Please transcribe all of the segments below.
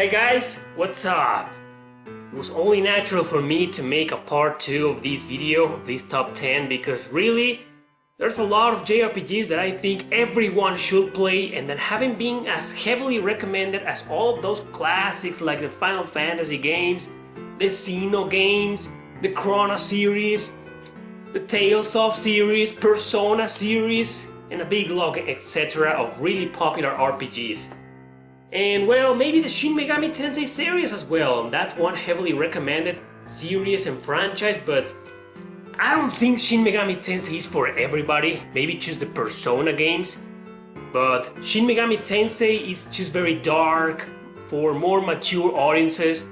Hey guys, what's up? It was only natural for me to make a part 2 of this video, of this top 10, because really, there's a lot of JRPGs that I think everyone should play and that haven't been as heavily recommended as all of those classics like the Final Fantasy games, the Xeno games, the Chrono series, the Tales of series, Persona series, and a big log, etc. of really popular RPGs. And well, maybe the Shin Megami Tensei series as well. That's one heavily recommended series and franchise, but I don't think Shin Megami Tensei is for everybody. Maybe just the Persona games. But Shin Megami Tensei is just very dark for more mature audiences.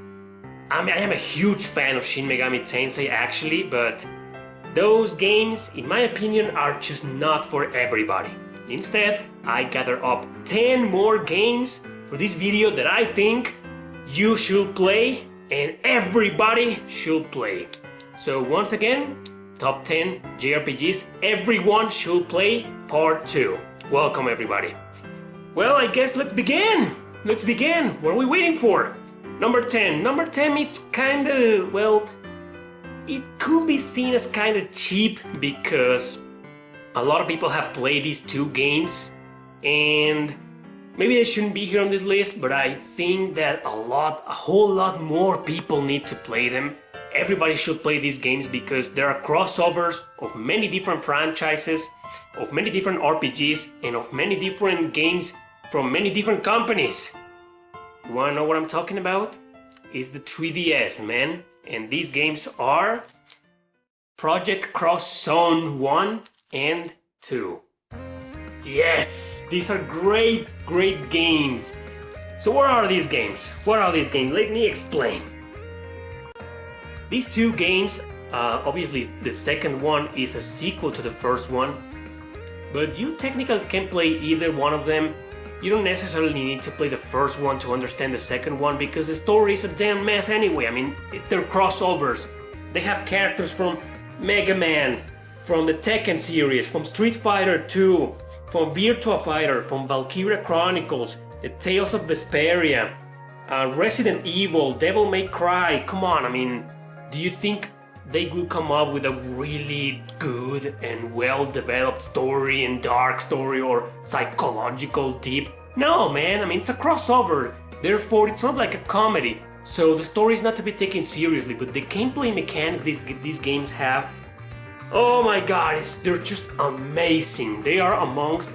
I am a huge fan of Shin Megami Tensei actually, but those games, in my opinion, are just not for everybody. Instead, I gather up 10 more games for this video that I think you should play and everybody should play. So once again, top 10 JRPGs everyone should play part 2. Welcome everybody. Well, I guess let's begin. Let's begin. What are we waiting for? Number 10. Number 10, it's kinda, well, it could be seen as kinda cheap because a lot of people have played these two games and maybe they shouldn't be here on this list, but I think that a whole lot more people need to play them. Everybody should play these games because there are crossovers of many different franchises, of many different RPGs, and of many different games from many different companies. You wanna know what I'm talking about? It's the 3DS, man. And these games are Project Cross Zone 1 and 2. Yes, these are great games. So what are these games? Let me explain. These two games, obviously the second one is a sequel to the first one, but you technically can play either one of them. You don't necessarily need to play the first one to understand the second one because the story is a damn mess anyway. I mean, they're crossovers. They have characters from Mega Man, from the Tekken series, from Street Fighter 2, from Virtua Fighter, from Valkyria Chronicles, the Tales of Vesperia, Resident Evil, Devil May Cry. Come on, I mean, do you think they will come up with a really good and well-developed story and dark story or psychological deep? No, man, I mean, it's a crossover. Therefore, it's not like a comedy. So the story is not to be taken seriously, but the gameplay mechanics these games have, oh my god, they're just amazing. They are amongst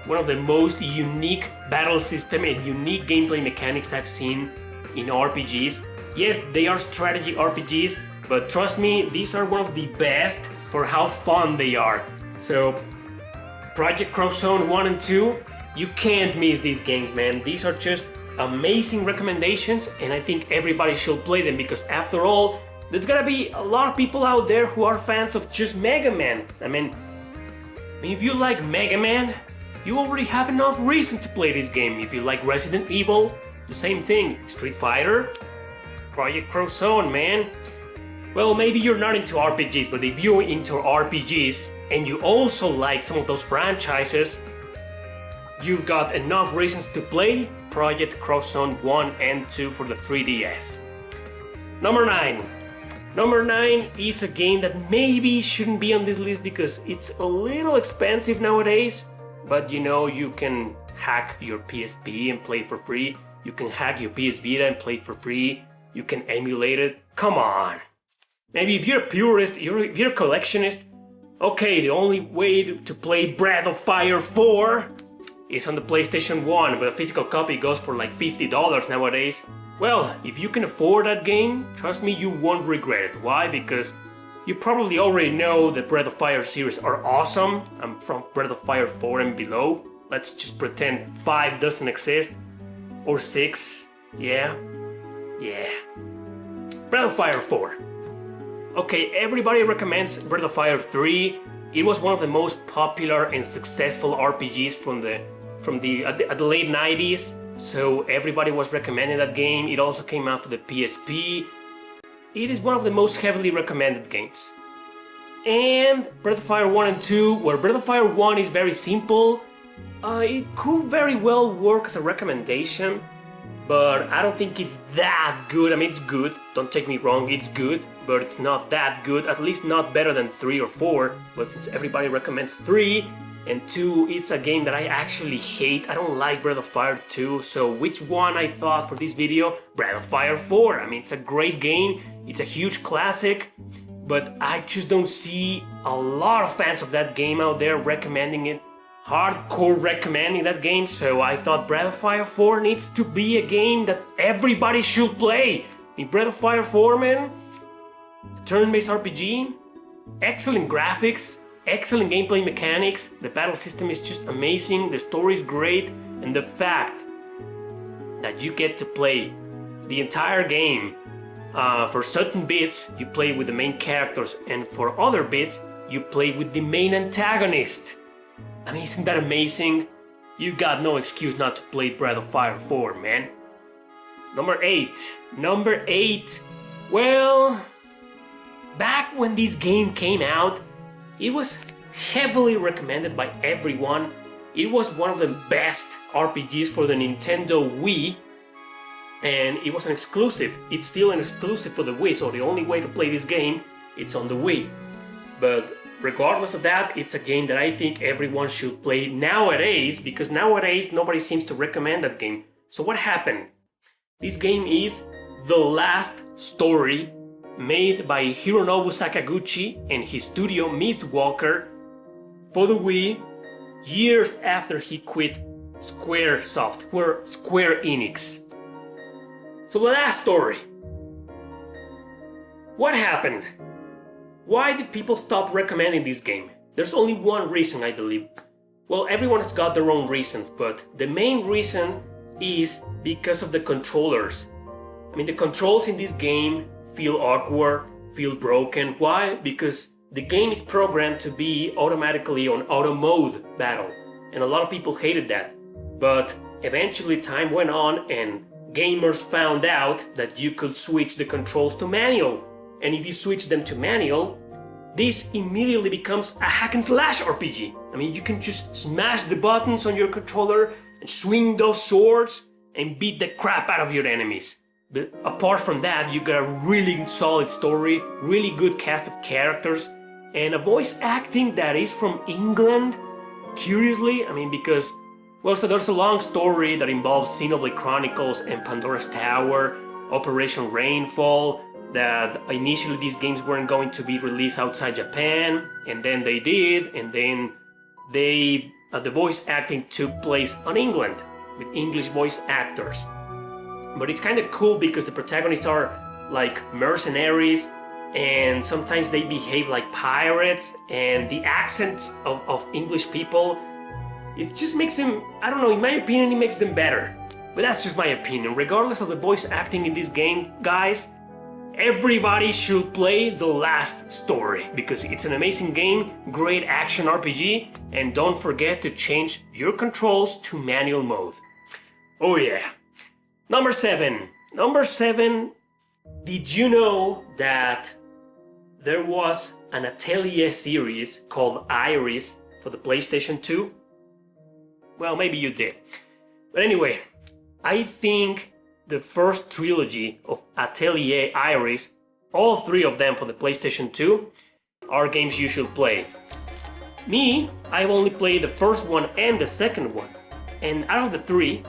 one of the most unique battle system and unique gameplay mechanics I've seen in RPGs. Yes, they are strategy RPGs, but trust me, these are one of the best for how fun they are. So, Project Cross Zone 1 and 2, you can't miss these games, man. These are just amazing recommendations, and I think everybody should play them because after all, there's gotta be a lot of people out there who are fans of just Mega Man. I mean, if you like Mega Man, you already have enough reason to play this game. If you like Resident Evil, the same thing. Street Fighter, Project Cross Zone, man. Well, maybe you're not into RPGs, but if you're into RPGs and you also like some of those franchises, you've got enough reasons to play Project Cross Zone 1 and 2 for the 3DS. Number 9. Number 9 is a game that maybe shouldn't be on this list because it's a little expensive nowadays, but you know, you can hack your PSP and play it for free. You can hack your PS Vita and play it for free. You can emulate it. Come on. Maybe if you're a purist, if you're a collectionist, okay, the only way to play Breath of Fire 4 is on the PlayStation 1, but a physical copy goes for like $50 nowadays. Well, if you can afford that game, trust me, you won't regret it. Why? Because you probably already know the Breath of Fire series are awesome. I'm from Breath of Fire 4 and below. Let's just pretend 5 doesn't exist. Or 6. Yeah. Breath of Fire 4. Okay, everybody recommends Breath of Fire 3. It was one of the most popular and successful RPGs at the late 90s. So everybody was recommending that game. It also came out for the PSP. It is one of the most heavily recommended games. And Breath of Fire 1 and 2, where Breath of Fire 1 is very simple, it could very well work as a recommendation. but I don't think it's that good. I mean, it's good, don't take me wrong, it's good, but it's not that good, at least not better than 3 or 4, but since everybody recommends 3, and 2 is a game that I actually hate. I don't like Breath of Fire 2, so which one I thought for this video? Breath of Fire 4. I mean, it's a great game, it's a huge classic, but I just don't see a lot of fans of that game out there recommending it, hardcore recommending that game, so I thought Breath of Fire 4 needs to be a game that everybody should play. In Breath of Fire 4, man, turn-based RPG, excellent graphics, excellent gameplay mechanics, the battle system is just amazing, the story is great, and the fact that you get to play the entire game, for certain bits you play with the main characters, and for other bits you play with the main antagonist. I mean, isn't that amazing? You got no excuse not to play Breath of Fire 4, man. Number 8. Well, back when this game came out, it was heavily recommended by everyone. It was one of the best RPGs for the Nintendo Wii, and it was an exclusive. It's still an exclusive for the Wii, so the only way to play this game, it's on the Wii. But regardless of that, it's a game that I think everyone should play nowadays, because nowadays nobody seems to recommend that game. So what happened? This game is The Last Story, made by Hironobu Sakaguchi and his studio Mistwalker for the Wii, years after he quit Square Enix. So The Last Story. What happened? Why did people stop recommending this game? There's only one reason, I believe. Well, everyone has got their own reasons, but the main reason is because of the controllers. I mean, the controls in this game feel awkward, feel broken. Why? Because the game is programmed to be automatically on auto mode battle, and a lot of people hated that. But eventually time went on and gamers found out that you could switch the controls to manual. And if you switch them to manual, this immediately becomes a hack and slash RPG. I mean, you can just smash the buttons on your controller and swing those swords and beat the crap out of your enemies. But apart from that, you got a really solid story, really good cast of characters, and a voice acting that is from England. Curiously, I mean, because, well, so there's a long story that involves Xenoblade Chronicles and Pandora's Tower, Operation Rainfall, that initially these games weren't going to be released outside Japan, and then they did, and then the voice acting took place on England with English voice actors. But it's kind of cool because the protagonists are like mercenaries, and sometimes they behave like pirates, and the accent of English people, it just makes them, I don't know, in my opinion, it makes them better. But that's just my opinion. Regardless of the voice acting in this game, guys, everybody should play The Last Story, because it's an amazing game, great action RPG, and don't forget to change your controls to manual mode. Oh yeah. Number 7. Did you know that there was an Atelier series called Iris for the PlayStation 2? Well, maybe you did. But anyway, I think the first trilogy of Atelier Iris, all 3 of them for the PlayStation 2, are games you should play. Me, I've only played the first one and the second one. And out of the 3,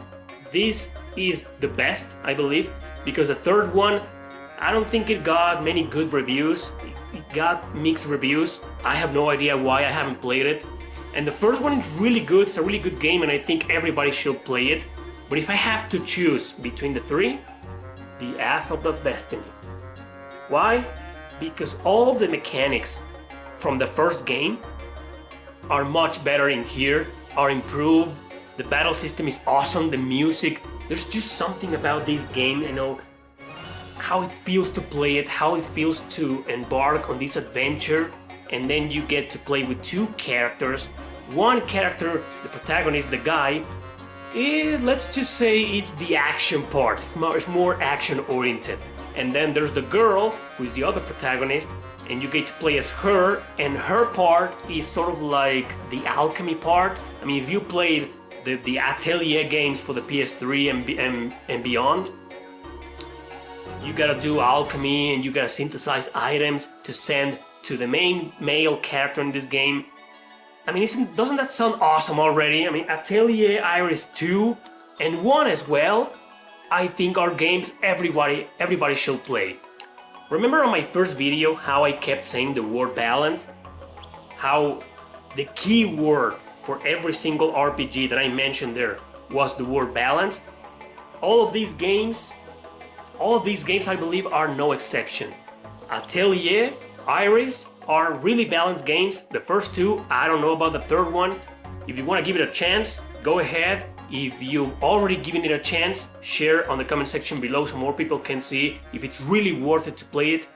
this is the best, I believe, because the third one, I don't think it got many good reviews. It got mixed reviews. I have no idea why, I haven't played it. And the first one is really good, it's a really good game, and I think everybody should play it. But if I have to choose between the 3, the Ass of the Destiny. Why? Because all of the mechanics from the first game are much better in here, are improved. The battle system is awesome, the music, there's just something about this game, you know, how it feels to play it, how it feels to embark on this adventure, and then you get to play with 2 characters. One character, the protagonist, the guy, is, let's just say, it's the action part, it's more action oriented. And then there's the girl, who is the other protagonist, and you get to play as her, and her part is sort of like the alchemy part. I mean, if you played the Atelier games for the PS3 and beyond. You gotta do alchemy and you gotta synthesize items to send to the main male character in this game. I mean, doesn't that sound awesome already? I mean, Atelier Iris 2 and 1 as well, I think are games everybody should play. Remember on my first video how I kept saying the word balanced? How the key word for every single RPG that I mentioned there was the word balanced? All of these games I believe are no exception. Atelier, Iris are really balanced games. The first two, I don't know about the third one. If you want to give it a chance, go ahead. If you've already given it a chance, share on the comment section below so more people can see if it's really worth it to play it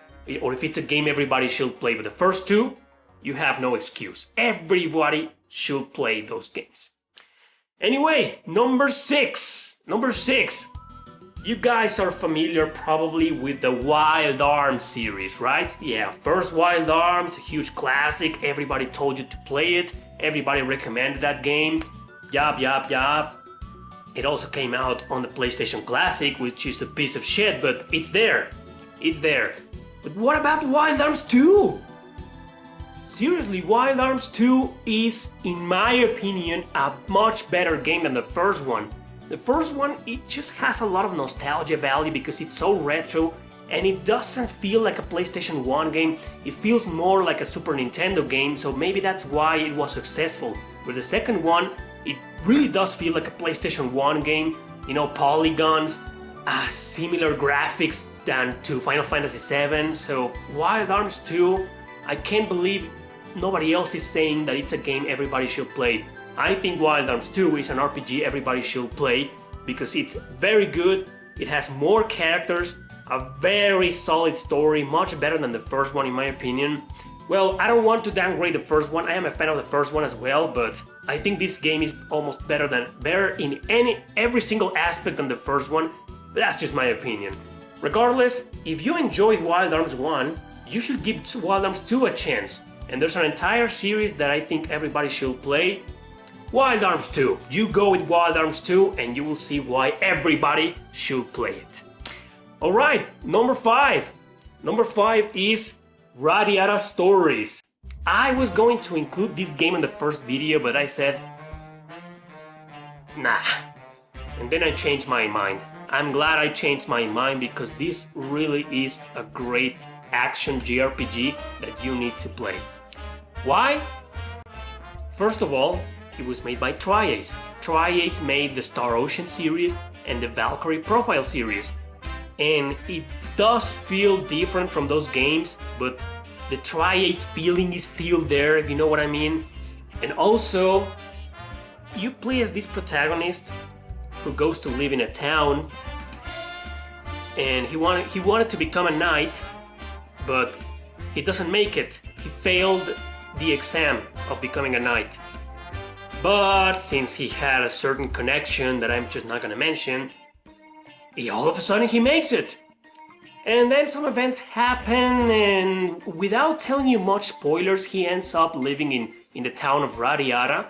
or if it's a game everybody should play. But the first two, you have no excuse. Everybody should play those games. Anyway, number six. You guys are familiar probably with the Wild Arms series, right? Yeah, first Wild Arms, a huge classic. Everybody told you to play it. Everybody recommended that game. Yup. It also came out on the PlayStation Classic, which is a piece of shit, but it's there. But what about Wild Arms 2? Seriously, Wild Arms 2 is, in my opinion, a much better game than the first one. The first one, it just has a lot of nostalgia value because it's so retro and it doesn't feel like a PlayStation 1 game. It feels more like a Super Nintendo game, so maybe that's why it was successful. With the second one, it really does feel like a PlayStation 1 game, polygons, similar graphics than to Final Fantasy VII. So Wild Arms 2, I can't believe nobody else is saying that it's a game everybody should play. I think Wild Arms 2 is an RPG everybody should play because it's very good, it has more characters, a very solid story, much better than the first one in my opinion. Well, I don't want to downgrade the first one, I am a fan of the first one as well, but I think this game is almost better in every single aspect than the first one, but that's just my opinion. Regardless, if you enjoyed Wild Arms 1, you should give Wild Arms 2 a chance, and there's an entire series that I think everybody should play. Wild Arms 2, you go with Wild Arms 2 and you will see why everybody should play it. Alright, number 5. Number 5 is Radiata Stories. I was going to include this game in the first video, but I said, nah. And then I changed my mind. I'm glad I changed my mind because this really is a great action JRPG that you need to play. Why? First of all, it was made by Tri-Ace. Tri-Ace made the Star Ocean series and the Valkyrie Profile series. And it does feel different from those games, but the Tri-Ace feeling is still there, if you know what I mean. And also, you play as this protagonist who goes to live in a town, and he wanted to become a knight, but he doesn't make it. He failed the exam of becoming a knight. But since he had a certain connection that I'm just not gonna mention, all of a sudden he makes it. And then some events happen, and without telling you much spoilers, he ends up living in the town of Radiata,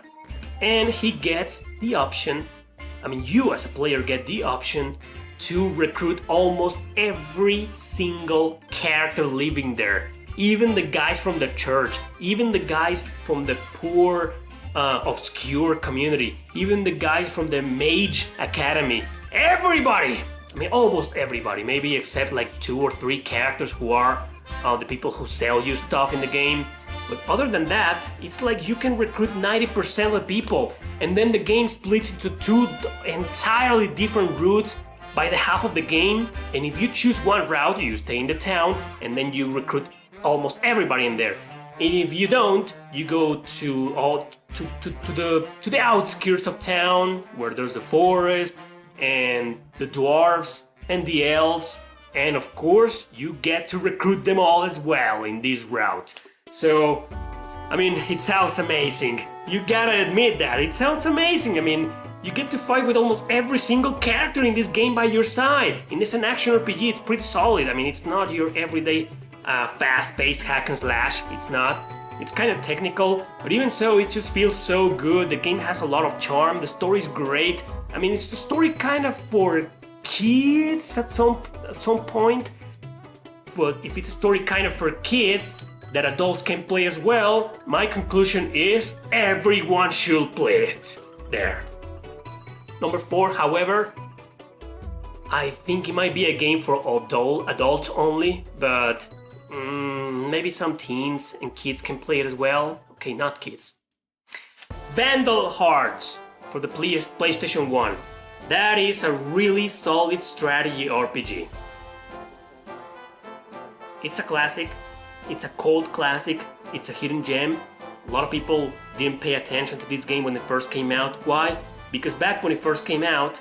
and he gets the option, you as a player get the option to recruit almost every single character living there. Even the guys from the church, even the guys from the poor, obscure community, even the guys from the Mage Academy. Everybody! Almost everybody, maybe except like 2 or 3 characters who are the people who sell you stuff in the game. But other than that, it's like you can recruit 90% of the people, and then the game splits into 2 entirely different routes by the half of the game, and if you choose one route, you stay in the town, and then you recruit almost everybody in there. And if you don't, you go to the outskirts of town, where there's the forest, and the dwarves, and the elves, and of course, you get to recruit them all as well in this route. So, it sounds amazing. You gotta admit that, it sounds amazing. You get to fight with almost every single character in this game by your side. And it's an action RPG, it's pretty solid. It's not your everyday fast-paced hack and slash, it's not. It's kind of technical, but even so, it just feels so good. The game has a lot of charm. The story's great. I mean, it's a story kind of for kids at some point. But if it's a story kind of for kids that adults can play as well, my conclusion is everyone should play it. There. Number 4, however, I think it might be a game for adults only, but maybe some teens and kids can play it as well. Okay, not kids. Vandal Hearts for the PlayStation 1. That is a really solid strategy RPG. It's a classic. It's a cult classic. It's a hidden gem. A lot of people didn't pay attention to this game when it first came out. Why? Because back when it first came out,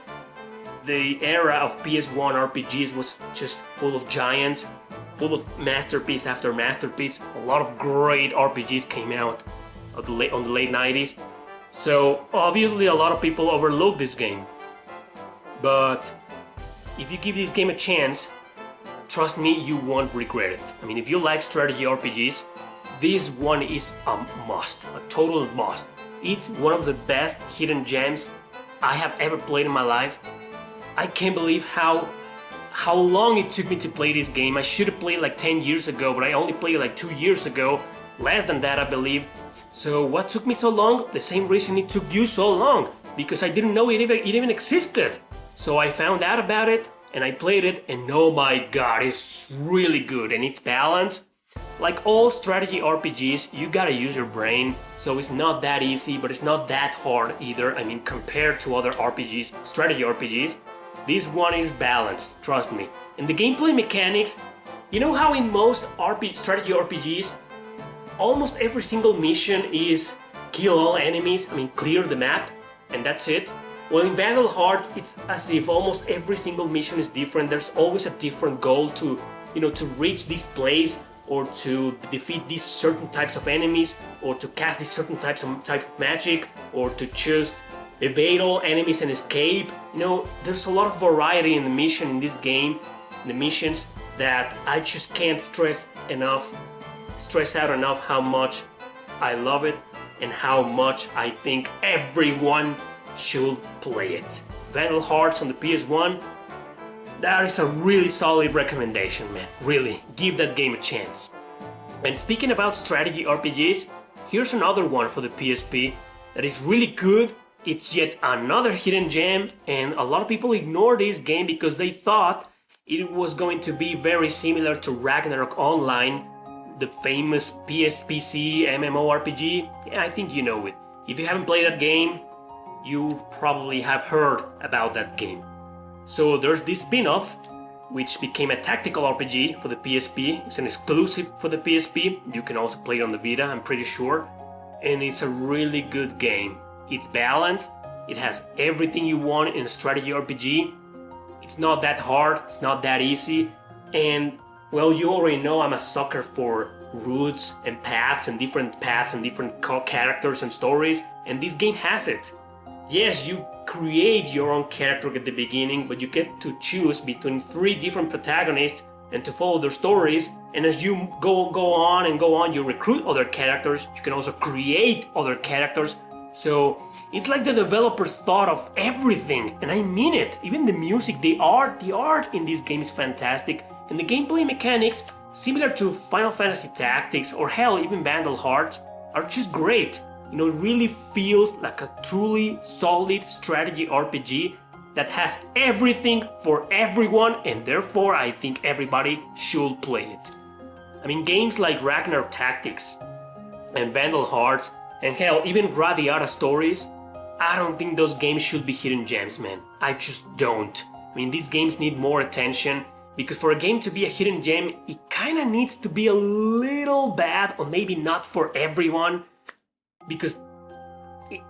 the era of PS1 RPGs was just full of giants, full of masterpiece after masterpiece. A lot of great RPGs came out on the late 90s. So obviously a lot of people overlooked this game. But if you give this game a chance, trust me, you won't regret it. I mean, if you like strategy RPGs, this one is a must, a total must. It's one of the best hidden gems I have ever played in my life. I can't believe how long it took me to play this game. I should have played like 10 years ago, but I only played like 2 years ago. Less than that, I believe. So what took me so long? The same reason it took you so long. Because I didn't know it even existed. So I found out about it, and I played it, and oh my god, it's really good, and it's balanced. Like all strategy RPGs, you gotta use your brain, so it's not that easy, but it's not that hard either. I mean, compared to other RPGs, strategy RPGs, this one is balanced, trust me. And the gameplay mechanics, you know how in most strategy RPGs, almost every single mission is kill all enemies, I mean clear the map, and that's it? Well, in Vandal Hearts, it's as if almost every single mission is different. There's always a different goal to reach this place, or to defeat these certain types of enemies, or to cast these certain type of magic, or to just evade all enemies and escape. You know, there's a lot of variety in the mission in this game, the missions, that I just can't stress out enough how much I love it and how much I think everyone should play it. Vandal Hearts on the PS1, that is a really solid recommendation, man. Really, give that game a chance. And speaking about strategy RPGs, here's another one for the PSP that is really good. It's yet another hidden gem, and a lot of people ignore this game because they thought it was going to be very similar to Ragnarok Online, the famous PSPC MMORPG. Yeah, I think you know it. If you haven't played that game, you probably have heard about that game. So there's this spin-off, which became a tactical RPG for the PSP. It's an exclusive for the PSP. You can also play it on the Vita, I'm pretty sure. And it's a really good game. It's balanced, it has everything you want in a strategy RPG. It's not that hard, it's not that easy. And, well, you already know I'm a sucker for routes and paths and different characters and stories. And this game has it. Yes, you create your own character at the beginning, but you get to choose between 3 different protagonists and to follow their stories. And as you go on, you recruit other characters. You can also create other characters. So it's like the developers thought of everything, and I mean it. Even the music, the art in this game is fantastic, and the gameplay mechanics, similar to Final Fantasy Tactics or hell, even Vandal Hearts, are just great. You know, it really feels like a truly solid strategy RPG that has everything for everyone, and therefore I think everybody should play it. I mean, games like Ragnarok Tactics and Vandal Hearts, and hell, even Radiata Stories, I don't think those games should be hidden gems, man. I just don't. I mean, these games need more attention, because for a game to be a hidden gem, it kinda needs to be a little bad, or maybe not for everyone, because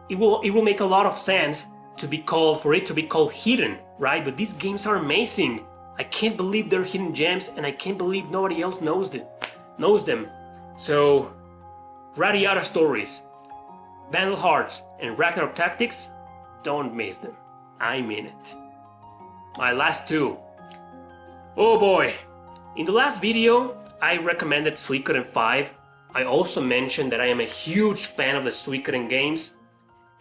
it will make a lot of sense for it to be called hidden, right? But these games are amazing. I can't believe they're hidden gems, and I can't believe nobody else knows them. So, Radiata Stories, Vandal Hearts, and Ragnarok Tactics, don't miss them. I mean it. My last 2. Oh boy. In the last video, I recommended Suikoden 5 I also mentioned that I am a huge fan of the Suikoden games,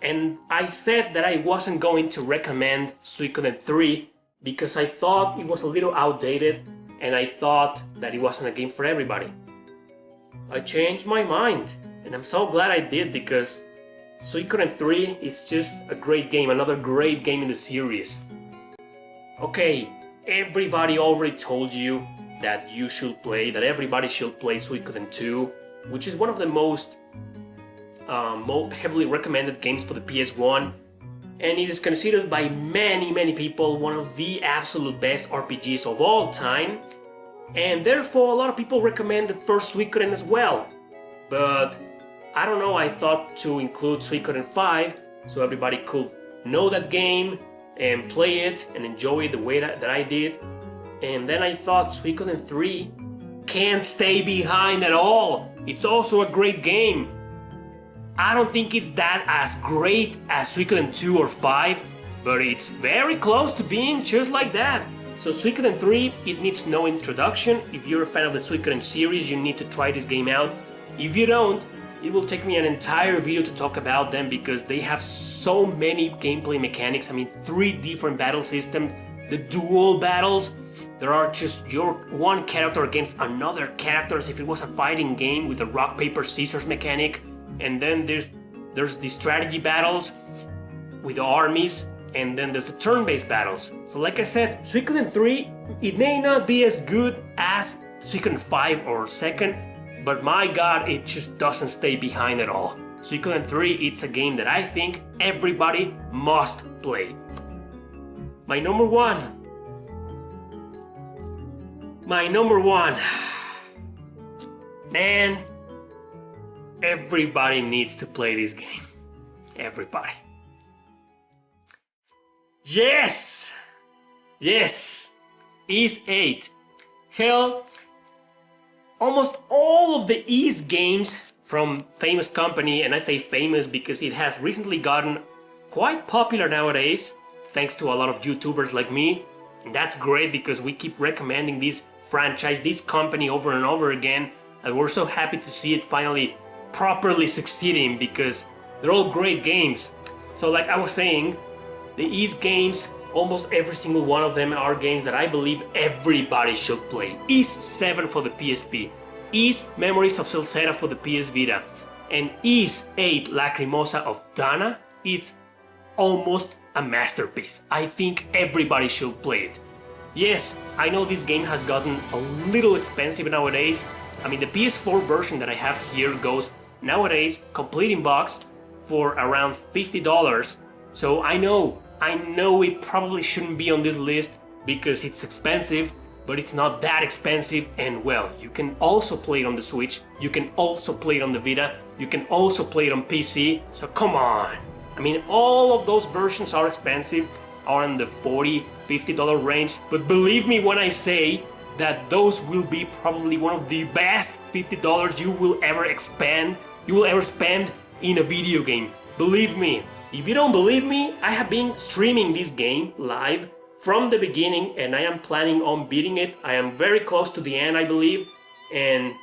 and I said that I wasn't going to recommend Suikoden 3 because I thought it was a little outdated and I thought that it wasn't a game for everybody. I changed my mind, and I'm so glad I did because Suikoden 3 is just a great game, another great game in the series. Okay, everybody already told you that that everybody should play Suikoden 2, which is one of the most heavily recommended games for the PS1, and it is considered by many people one of the absolute best RPGs of all time, and therefore a lot of people recommend the first Suikoden as well. But I don't know, I thought to include Suikoden 5 so everybody could know that game and play it and enjoy it the way that I did. And then I thought Suikoden 3 can't stay behind at all. It's also a great game. I don't think it's that as great as Suikoden 2 or 5, but it's very close to being just like that. So Suikoden 3, it needs no introduction. If you're a fan of the Suikoden series, you need to try this game out. If you don't, it will take me an entire video to talk about them because they have so many gameplay mechanics. I mean, 3 different battle systems, the dual battles. There are just your one character against another character as if it was a fighting game with a rock, paper, scissors mechanic. And then there's the strategy battles with the armies, and then there's the turn-based battles. So like I said, Suikoden 3, it may not be as good as Suikoden 5 or 2nd, but my god, it just doesn't stay behind at all. Suikoden 3, it's a game that I think everybody must play. My number one. Man, everybody needs to play this game. Everybody. Yes! Yes! Ys 8. Hell, almost all of the Ys games from famous company, and I say famous because it has recently gotten quite popular nowadays, thanks to a lot of YouTubers like me. And that's great because we keep recommending this franchise, this company over and over again, and we're so happy to see it finally properly succeeding because they're all great games. So like I was saying, the Ys games, almost every single one of them are games that I believe everybody should play. Ys 7 for the PSP, Ys Memories of Celceta for the PS Vita, and Ys 8 Lacrimosa of Dana. It's almost a masterpiece. I think everybody should play it. Yes, I know this game has gotten a little expensive nowadays. I mean, the PS4 version that I have here goes nowadays, complete in box, for around $50. So I know it probably shouldn't be on this list because it's expensive, but it's not that expensive, and well, you can also play it on the Switch, you can also play it on the Vita, you can also play it on PC, so come on. I mean, all of those versions are expensive, are in the $40, $50 range, but believe me when I say that those will be probably one of the best $50 you will ever spend in a video game. Believe me. If you don't believe me, I have been streaming this game live from the beginning and I am planning on beating it. I am very close to the end, I believe, and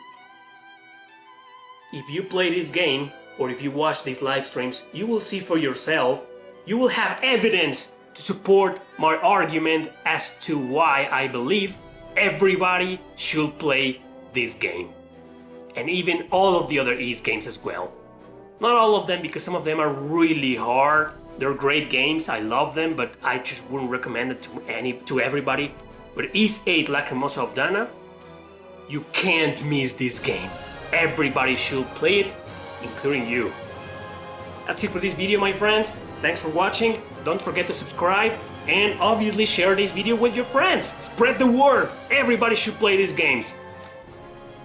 if you play this game or if you watch these live streams, you will see for yourself, you will have evidence to support my argument as to why I believe everybody should play this game. And even all of the other Ys games as well. Not all of them, because some of them are really hard. They're great games, I love them, but I just wouldn't recommend it to everybody. But Ys 8 Lacrimosa of Dana, you can't miss this game. Everybody should play it, including you. That's it for this video, my friends. Thanks for watching. Don't forget to subscribe and obviously share this video with your friends. Spread the word. Everybody should play these games.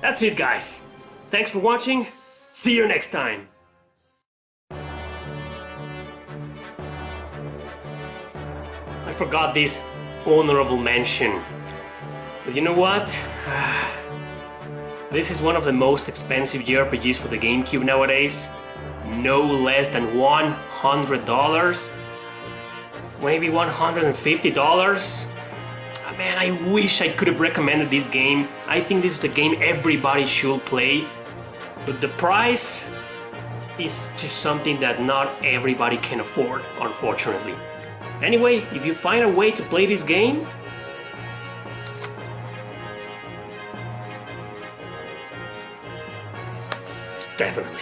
That's it, guys. Thanks for watching. See you next time. I forgot this honorable mention. But you know what? This is one of the most expensive JRPGs for the GameCube nowadays. No less than $100. Maybe $150. Man, I wish I could have recommended this game. I think this is a game everybody should play. but the price is just something that not everybody can afford, unfortunately. Anyway, if you find a way to play this game, definitely